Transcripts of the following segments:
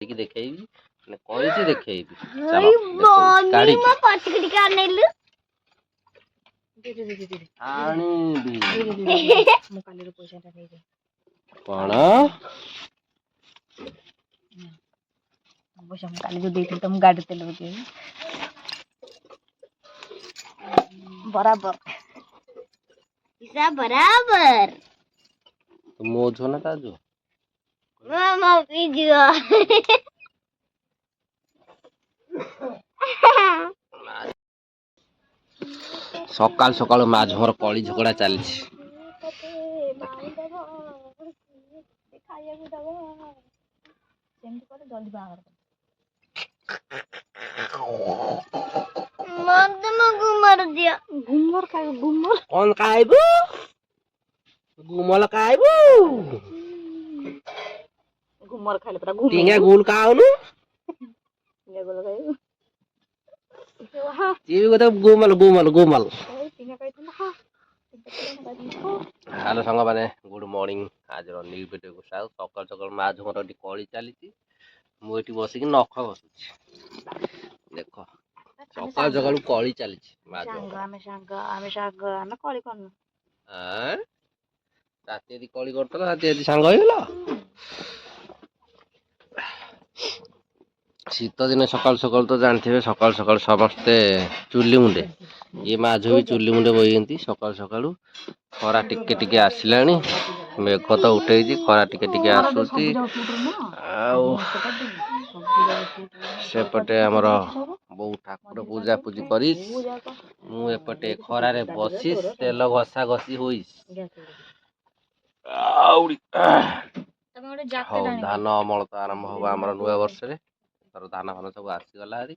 କରିକି ଦେଖେଇବି ମାନେ କରିଛି ଦେଖେଇବି। ଚାଲ ଗାଡି ଆଣିବି କଣ କାଲି ଯୋଉ ଦେଇଥିଲି ତମ ଗାଡି ତେଲ ପକେଇବି ବରାବର ବରାବର ମୋ ଝୁଅ ନା ତା ଝୁଅ ସକାଳୁ ସକାଳୁ ମା ଝୁଅର କଳି ଝଗଡା ଚାଲିଛି। ଖାଇବାକୁ ଦବ ସେମିତି କଲେ ଜଲଦି ବାହାଘର କଣ ଖାଇବୁ ଗୁମଲ ଖାଇବୁ ଘୁମର ଖାଇଲେ ପୁରା ଟିଙ୍ଗା ଘୁମେଇବୁ ଗୁଲ ଖାଉନୁ ସିଏ ବି ଗୋଟେ ଗୁମଲ ହ୍ୟାଲୋ ସାଙ୍ଗମାନେ ଗୁଡ ମର୍ଣ୍ଣିଂ। ଆଜିର ନ୍ୟୁ ଭିଡିଓକୁ ସକାଳୁ ସକାଳୁ ମା ଝୁଅର ଏଠି କଳି ଚାଲିଛି। ମୁଁ ଏଠି ବସିକି ନଖ ଘଷୁଛି। ଦେଖ ସକାଳୁ ସକାଳୁ କଳି ଚାଲିଛି ମା ଝୁଅଙ୍କର। ଆମେ କଳି କରୁନୁ ରାତି ଯଦି କଳି କରୁଥିଲ ରାତି ଯଦି ସାଙ୍ଗ ହେଇଗଲ। ଶୀତ ଦିନେ ସକାଳୁ ସକାଳୁ ତ ଜାଣିଥିବେ ସକାଳୁ ସକାଳୁ ସମସ୍ତେ ଚୁଲି ମୁଣ୍ଡେ ଇଏ ମା ଝିଅ ବି ଚୁଲି ମୁଣ୍ଡେ ବଇଛନ୍ତି ସକାଳୁ ସକାଳୁ। ଖରା ଟିକେ ଟିକେ ଆସିଲାଣି ମେଘ ତ ଉଠେଇଛି ଖରା ଟିକେ ଟିକେ ଆସୁଛି। ଆଉ ସେପଟେ ଆମର ବୋଉ ଠାକୁର ପୂଜା ପୂଜି କରି ମୁଁ ଏପଟେ ଖରାରେ ବସି ତେଲ ଘଷା ଘଷି ହୋଇଛି। ହଉ ଧାନ ଅମଳ ତ ଆରମ୍ଭ ହବ ଆମର ନୂଆ ବର୍ଷରେ। ଧାନ ଫାନ ସବୁ ଆସିଗଲା ହାରି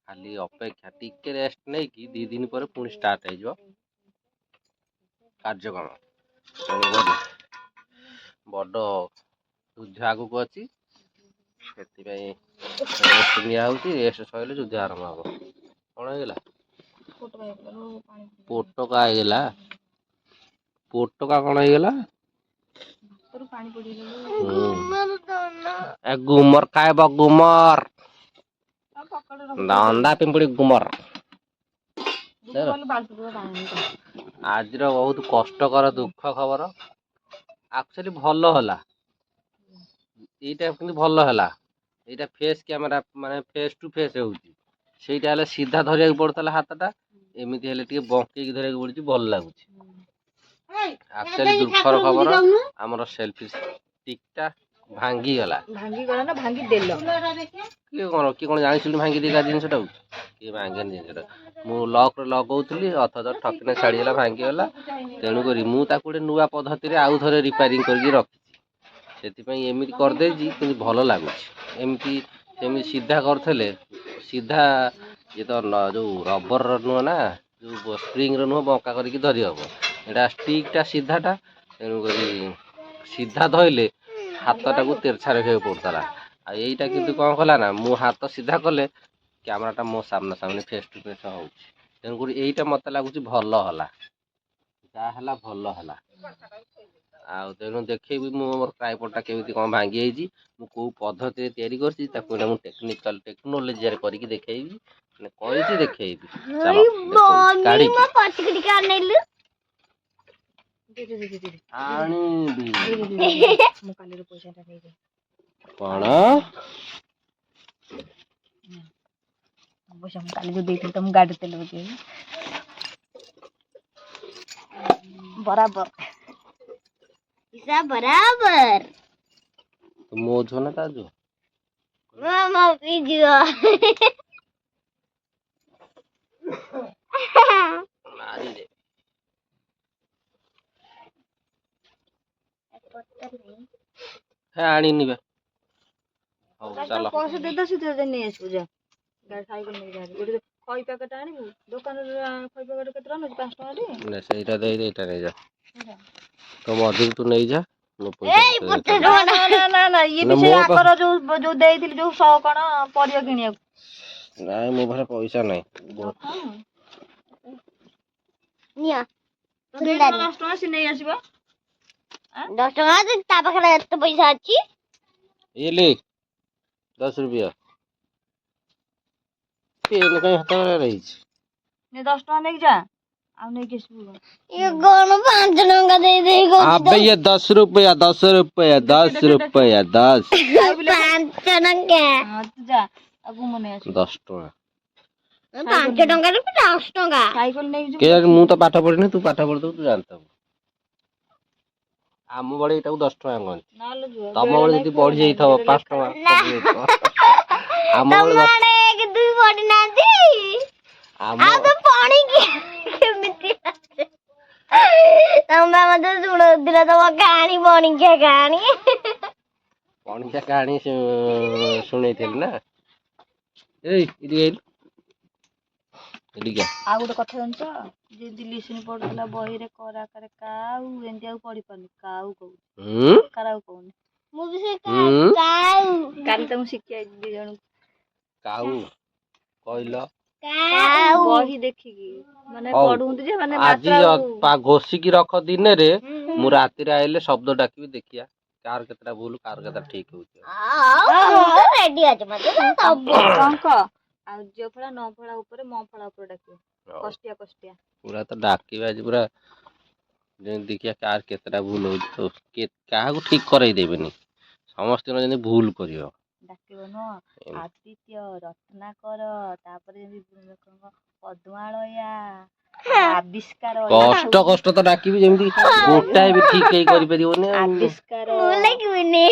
ଖାଲି ଅପେକ୍ଷା ଟିକେ ରେଷ୍ଟ ନେଇକି 2 ଦିନ ପରେ ପୁଣି ଷ୍ଟାର୍ଟ ହେଇଯିବ କାର୍ଯ୍ୟକ୍ରମ। ବଡ ଯୁଦ୍ଧ ଆଗକୁ ଅଛି ସେଥିପାଇଁ ରେଷ୍ଟ ନିଆ ହଉଛି। ରେଷ୍ଟ ସରିଲେ ଯୁଦ୍ଧ ଆରମ୍ଭ ହବ। କଣ ହେଇଗଲା ପୋଟକା ହେଇଗଲା ପୋଟକା କଣ ହେଇଗଲା ଗୁମର ଖାଇବ ଗୁମର ଦଣ୍ଡା ପିମ୍ପୁଡି ଗୁମର। ଆଜିର ବହୁତ କଷ୍ଟକର ଦୁଃଖ ଖବର ଆକ୍ଚୁଆଲି ଭଲ ହେଲା। ଏଇଟା କିନ୍ତୁ ଭଲ ହେଲା। ଏଇଟା ଫେସ୍ କ୍ୟାମେରା ମାନେ ଫେସ୍ ଟୁ ଫେସ୍ ହଉଛି। ସେଇଟା ହେଲେ ସିଧା ଧରିବାକୁ ପଡୁଥିଲା ହାତଟା ଏମିତି ହେଲେ ଟିକେ ବଙ୍କେଇକି ଧରିବାକୁ ପଡୁଛି ଭଲ ଲାଗୁଛି। ଆକ୍ଚୁଆଲି ଦୁଃଖର ଖବର ଆମର ସେଲଫି ଷ୍ଟିକ୍ ଟା ଭାଙ୍ଗିଗଲା ନା ଭାଙ୍ଗି ଦେଲ କିଏ କଣ ଜାଣିଛନ୍ତି ଭାଙ୍ଗି ଦେଇକା ଜିନିଷଟାକୁ କିଏ ଭାଙ୍ଗେନି ଜିନିଷଟା। ମୁଁ ଲକରେ ଲଗଉଥିଲି ଅଥଚ ଠକିନା ଛାଡିଗଲା ଭାଙ୍ଗିଗଲା। ତେଣୁକରି ମୁଁ ତାକୁ ଗୋଟେ ନୂଆ ପଦ୍ଧତିରେ ଆଉ ଥରେ ରିପାରିଂ କରିକି ରଖିଛି। ସେଥିପାଇଁ ଏମିତି କରିଦେଇଛି କିନ୍ତୁ ଭଲ ଲାଗୁଛି। ଏମିତି ସେମିତି ସିଧା କରିଥିଲେ ସିଧା ଇଏ ତ ଯୋଉ ରବରର ନୁହଁ ନା ଯୋଉ ସ୍ପ୍ରିଙ୍ଗର ନୁହଁ ବଙ୍କା କରିକି ଧରି ହବ। ଏଇଟା ଷ୍ଟିକ୍ ଟା ସିଧାଟା ତେଣୁକରି ସିଧା ଧଇଲେ ହାତଟାକୁ ତେରଛା ରଖିବାକୁ ପଡୁଥିଲା। ଆଉ ଏଇଟା କିନ୍ତୁ କଣ କଲା ନା ମୁଁ ହାତ ସିଧା କଲେ କ୍ୟାମେରା ଟା ମୋ ସାମ୍ନା ସାମ୍ନି ଫେସ୍ ଟୁ ଫେସ୍ ହଉଛି। ତେଣୁକରି ଏଇଟା ମତେ ଲାଗୁଛି ଭଲ ହେଲା। ଯାହା ହେଲା ଭଲ ହେଲା। ଆଉ ତେଣୁ ଦେଖେଇବି ମୁଁ ମୋର ଟ୍ରାଇପଡ୍ ଟା କେମିତି କଣ ଭାଙ୍ଗି ଯାଇଛି। ମୁଁ କୋଉ ପଦ୍ଧତିରେ ତିଆରି କରିଛି ତାକୁ ଏଇଟା ମୁଁ ଟେକ୍ନୋଲୋଜିରେ କରିକି ଦେଖେଇବି। ମାନେ କରିଛି ଦେଖେଇବି। ଚାଲ କାଢିବି ଆଣିବି କଣ କାଲି ଯୋଉ ଦେଇଥିଲି ତମ ଗାଡି ତେଲ ପକେଇବି ବରାବର ମୋ ଝୁଅ ନା ତା ଝୁଅ ଆଣିନି ବା। ହଉ ଚାଲ ପଇସା ଦେଇଦ ସେଥିରେ ନେଇ ଆସିବୁ ଯା ସାଇକେଲ ନେଇକି ଖଇ ପ୍ୟାକେଟ ଆଣିବୁ ଦୋକାନରେ ଖଇ ପ୍ୟାକେଟ କେତେ ଟଙ୍କା ନଉଛି 5 ଟଙ୍କା ଟି। ସେଇଟା ଦେଇ ଏଇଟା ନେଇଯା ତ ମଧୁକୁ ତୁ ନେଇଯା। ନା ଇଏ ବି ସେ ଆଙ୍କର ଯୋଉ ଦେଇଥିଲି ଯୋଉ 100 କଣ ପରିବା କିଣିବାକୁ। ନାଇଁ ମୋ ପାଖରେ ପଇସା ନାହିଁ। 10 ଟଙ୍କା ସେ ନେଇ ଆସିବ। 10 ଟଙ୍କା ତା ପାଖରେ ଏତେ ପଇସା ଅଛି। ଇଲି 10 रुपया पेन कहीं हाथ में रही ନେ 10 ଟଙ୍କା ନେଇକି ଯା ଆଉ ନେଇକି ଆସିବୁ ये कौन 5 टंका दे दे अबे ये 10 रुपया 10 रुपया 10 रुपया 10 5 टंका ହଁ ତୁ ଯା ଆଉ ଘୁମ ନେଇ ଆସିବୁ 10 टଙ୍କା 5 टंका रे 10 टंका ସାଇକେଲ ନେଇକି ଯିବୁ के ମୁଁ ତ ପାଠ ପଢିନି ତୁ ପାଠ ପଢିଦବୁ ତୁ ଜାଣିଥିବୁ ଆମ ବଳେ ଏଟାକୁ 10 ଟଙ୍କା କହନ୍ତି ନହେଲେ ଝୁଅ ତମ ବଳେ ଯଦି ବଢି ଯାଇଥିବ 5 ଟଙ୍କା ଆମ ବଳେ ତମରେ ଏକ ଦୁଇ ପଡି ନାନ୍ତି ଆମ ଆଉ ତ ପାଣି କେମିତି ତମେ ମତେ ଶୁଣଉଥିଲ ତମ କାହାଣୀ ପଣିକିଆ କାହାଣୀ ପଣିକିଆ କାହାଣୀ ଶୁଣେଇଥିଲି ନା ଏଇ ଏଇଠି ଆଉ ଗୋଟେ କଥା ଜାଣିଛ ଯେମିତି ଲିସନ ପଢୁଥିଲା ବହିରେ କରା କରେ କାଉ ଏମିତି ଆଉ ପଢି ପାରୁନି କାଉ କହୁଛି କାଉ କହୁନି ମୁଁ ବି ସେ କାଉ କାଲି ତ ମୁଁ ଶିଖେଇ ଦି ଜଣଙ୍କୁ କାଉ କହିଲ କାଉ ବହି ଦେଖିକି ମାନେ ହଉ। ପଢୁନ୍ତି ଯେ ମାନେ ଆଜି ମାତ୍ରା ଘୋଷିକି ରଖ ଦିନରେ ମୁଁ ରାତିରେ ଆଇଲେ ଶବ୍ଦ ଡାକିବି ଦେଖିଆ କାର କେତେଟା ଭୁଲ କାର କେତେଟା ଠିକ ହଉଛି ରେଡି ଅଛି ମତେ ସବୁ ଟଙ୍କ ଆଉ ଝିଅ ଫଳା ନ ଫଳା ଉପରେ ମ ଫଳା ଉପରେ ଡାକିବ କଷ୍ଟିଆ କଷ୍ଟିଆ ପୁରା ତ ଡାକିବା ଆଜି ପୁରା ଯେମିତି ଦେଖିଆ କାର କେତେଟା ଭୁଲ ହଉଛି କାହାକୁ ଠିକ କରେଇ ଦେବେନି ସମସ୍ତଙ୍କର ଯେମିତି ଭୁଲ କରିବ ଡାକିବ ନୁହଁ ଆଦିତ୍ୟ ରତ୍ନାକର ତାପରେ ଯେମିତି ପଦ୍ମାଳୟା ଆବିଷ୍କାର କଷ୍ଟ ତ ଡାକିବି ଯେମିତି ଗୋଟାଏ ବି ଠିକ କେହି କରିପାରିବନି ଆବିଷ୍କାର ମୁଁ ଲେଖିବିନି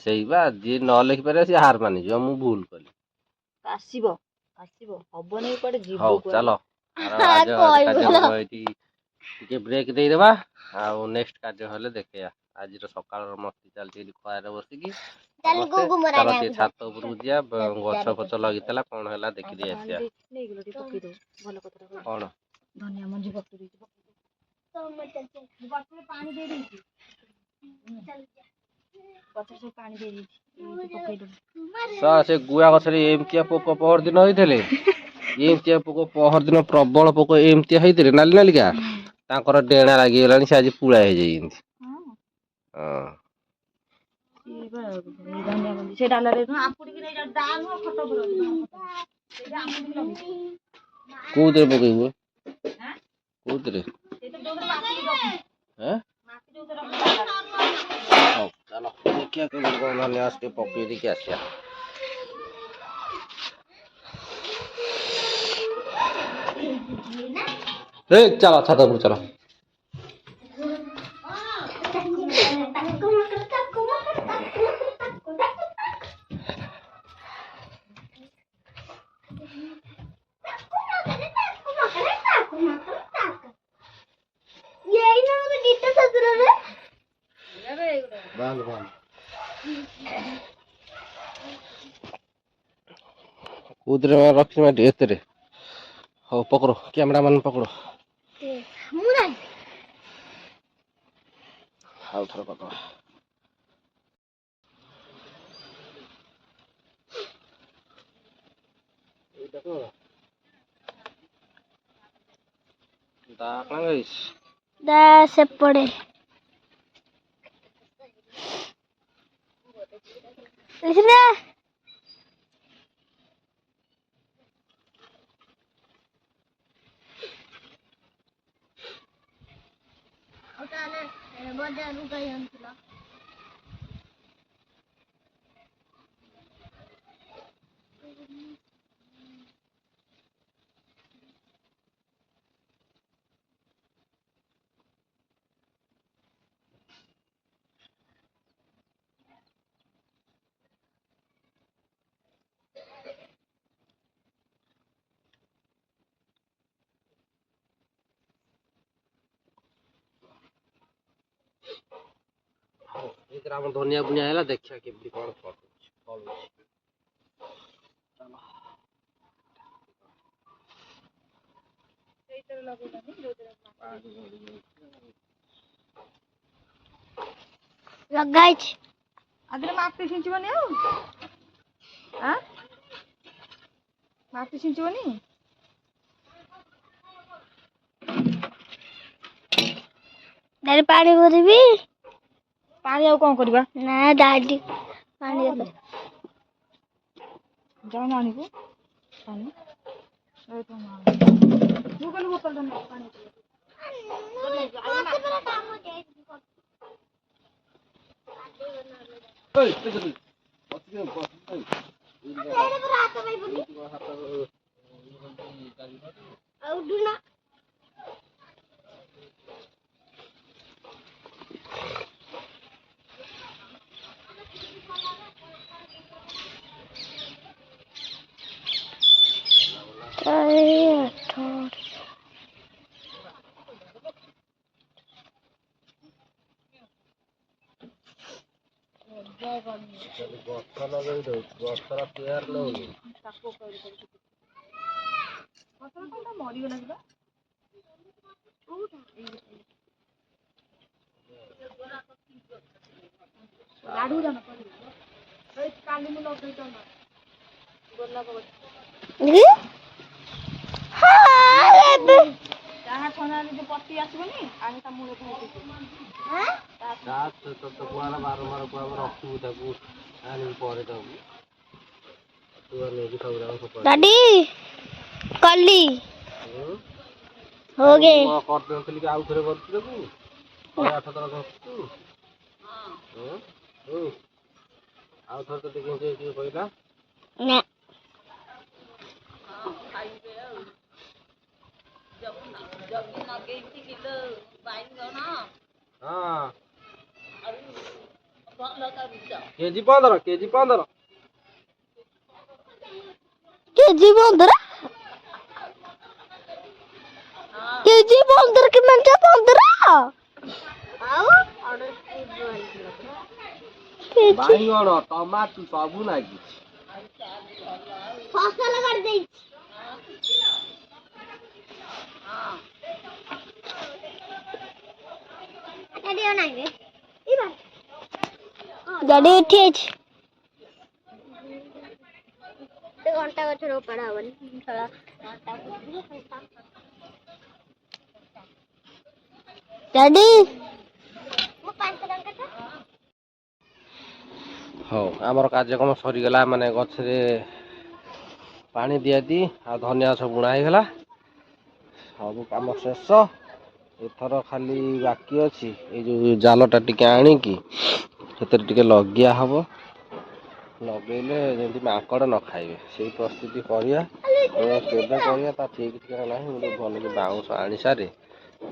ସେଇ ବା ଯିଏ ନ ଲେଖିପାରିବ ସିଏ ହାର ମାନିଯିବ ମୁଁ ଭୁଲ କଲି ଆସିବ ଆସିବ ହବନି କୁଆଡେ ଯିବୁ ହଉ ଚାଲ ଏଇଠି ଟିକେ ବ୍ରେକ୍ ଦେଇଦେବା ଆଉ ନେକ୍ସଟ କାର୍ଯ୍ୟ ହେଲେ ଦେଖେଇବା ଆଜିର ସକାଳର ମସ୍ତି ଚାଲିଛି ଏଠି ଖରାରେ ବସିକି ଚାଲ ଟିକେ ଛାତ ଉପରକୁ ଯିବା ଗଛ ଫଛ ଲାଗିଥିଲା କଣ ହେଲା ଦେଖିଦେଇ ଆସିବା କଣ ଧନିଆ ମଞ୍ଜି ପକେଇ ପାଣି ଦେଇ ଦେଇଛି ଗଛରେ ସବୁ ପାଣି ଦେଇ ଦେଇଛି ସେ ଗୁଆ ଗଛରେ ଏମିତିଆ ପୋକ ପହରଦିନ ହେଇଥିଲେ ଏମିତିଆ ପୋକ ପହରଦିନ ପ୍ରବଳ ପୋକ ଏମିତିଆ ହେଇଥିଲେ ନାଲି ନାଲିକା ତାଙ୍କର ଡେଣା ଲାଗିଗଲାଣି ସେ ଆଜି ପୁଳା ହେଇଯାଇଛନ୍ତି ହଁ ସେ ଡାଲରେ କୋଉଥିରେ ପକେଇବୁ କୋଉଥିରେ ହଉ ଚାଲ ଦେଖିଆ କେମିତି କଣ ଧନିଆ ଟିକେ ପକେଇ ଦେଇକି ଆସିବା ଚାଲ ଛାତ ଉପରକୁ ଚାଲ କୋଉଥିରେ ରଖିଛି ମାଟି ଏଥିରେ ହଉ ପକଡ କ୍ୟାମେରା ମ୍ୟାନ ପକଡ ଆଉ ଥରେ ପକଡ ଦା ସେପଟେ ଦେଖିନା ଆଉ ତାହେଲେ ବଜାରରୁ କାଇଁ ଆଣିଥିଲ ଆମ ଧନିଆ ବୁଣିଆ ହେଲା ଦେଖିବା କେମିତି କଣ ଫଳୁଛି ଲଗାଇଛି ଆଗରେ ମାଟି ଛିଞ୍ଚିବନି ଆଉ ମାଟି ଛିଞ୍ଚିବନି ପାଣି ଭରିବି ପାଣି ଆଉ କଣ କରିବା ନା ଦାଦି ପାଣି ଯାଉନ ଆଣିବୁ ପାଣି ମୁଁ କହିଲି ବୋତଲଟା ନେ ପାଣି ଗଛ ଲଗେଇ ଦଉଛି, ଗଛର କେୟାର ନଉନି। ମରିଗଲା ଯିବା ଗାଡୁ ଜାନ କାଲି ମୁଁ ଲଗେଇ ଗୋଲାପ ଗଛ ଯାହା ଥଣ୍ଡା ଯଦି ପତି ଆସିବନି ଆଣି ତା ମୂଳ ବାରମ୍ବାର କୁଆବ ରଖିବୁ ତାକୁ ଆଣିକି ପରେ ଦବୁ ନେଇକି ସବୁ ଯାକ दादी कली हो गए କରିଦେଉଥିଲି କି ଆଉ ଥରେ କରୁଛୁ ତାକୁ 108 ଥର କରୁଛୁ ଆଉ ଥରେ ତ ଟିକେ ଟିକେ କହିଲା ना ହଁ केजी 15 केजी 15 केजी 15 केजी 15 की मिनट 15 आओ ऑर्डर बाइगण टमाटो सबु लागी फसल कर दे डैडी बनाएंगे ई बात डैडी उठी ते घंटा गछर पड़ा हबनी थोड़ा घंटा डैडी मो 5 टଙ୍କା था हो आमर कार्यक्रम सरीगला माने गछरे पानी दियादी आ धनिया सब बुଣା ହେଇगला सब काम शेष एथर खाली बाकी अछि ए जो जालटा टिके आनिकी सेतर टिके लगिया हबो लगेले जेंति माकड़ न खाइबे सेही प्रस्तुति करिया केबे करिया ता ठीक ठिकाना नाही मुझे भल कि बाउंस आनी सारे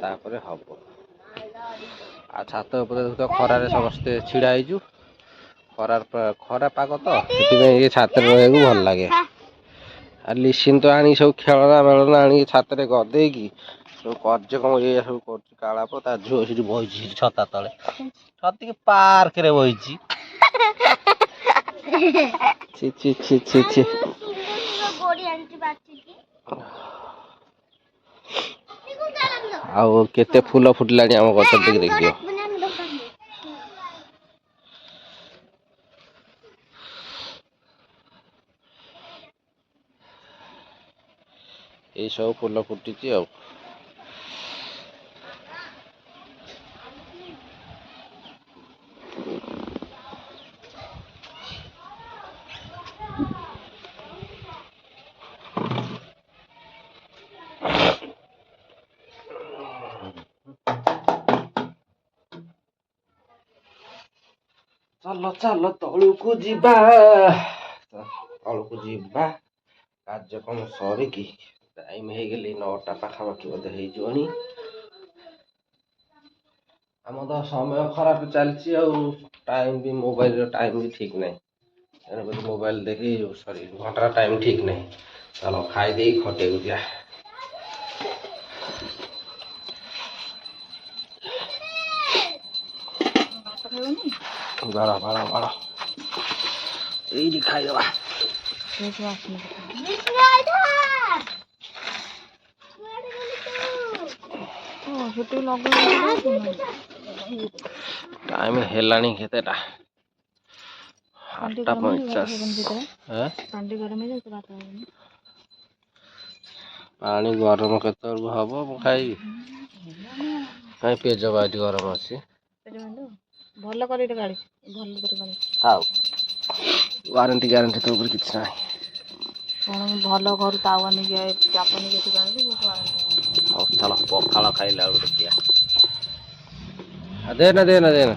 तापरे हबो आ छात ऊपर तो खरारे समस्ते छिड़ा आइजु खरा पाग तो ये छात रहा भल लगे आ लिसिन तो आनी सब खेलना मेलना आनी छात गदे की सब कार्यक्रम ये सब कर कालाप ता झुओ से बही छता तले छती पार्क रे बही छि छि छि छि छि आउ केते फूल फुटलानी आम गछ देख दियो ये सब फूल फुटी आ चलो चलो तलुकु जीवा कार्यक्रम सरिकी टाइम हो गली 9टा पाखापाखि बोधे होनी आम तो समय खराब चलती टाइम भी मोबाइल टाइम भी ठीक नहीं मोबाइल देखी सॉरी घंटा टाइम ठीक नहीं चलो खाई दे खटे को दिया बड़ा बड़ा बड़ा यही खाई दवा टाइम हेलानी केतेटा 8:50 पानी गरम केते हबो खाई काई पेज बाटी गरम अछि भल करी गाड़ी भल कर गाड़ी हाउ वारंटी गारंटी तो ऊपर किछ नाही ପୁଣି ଭଲ ଘରୁ ତାୱା ନେଇକି ଚାପ ନେଇକି ଏଠି ଆଣିଲି ହଉ ଚାଲ ପଖାଳ ଖାଇଲା ବେଳକୁ ଦେଖିଆ। ଦେନା ଦେନା ଦେନା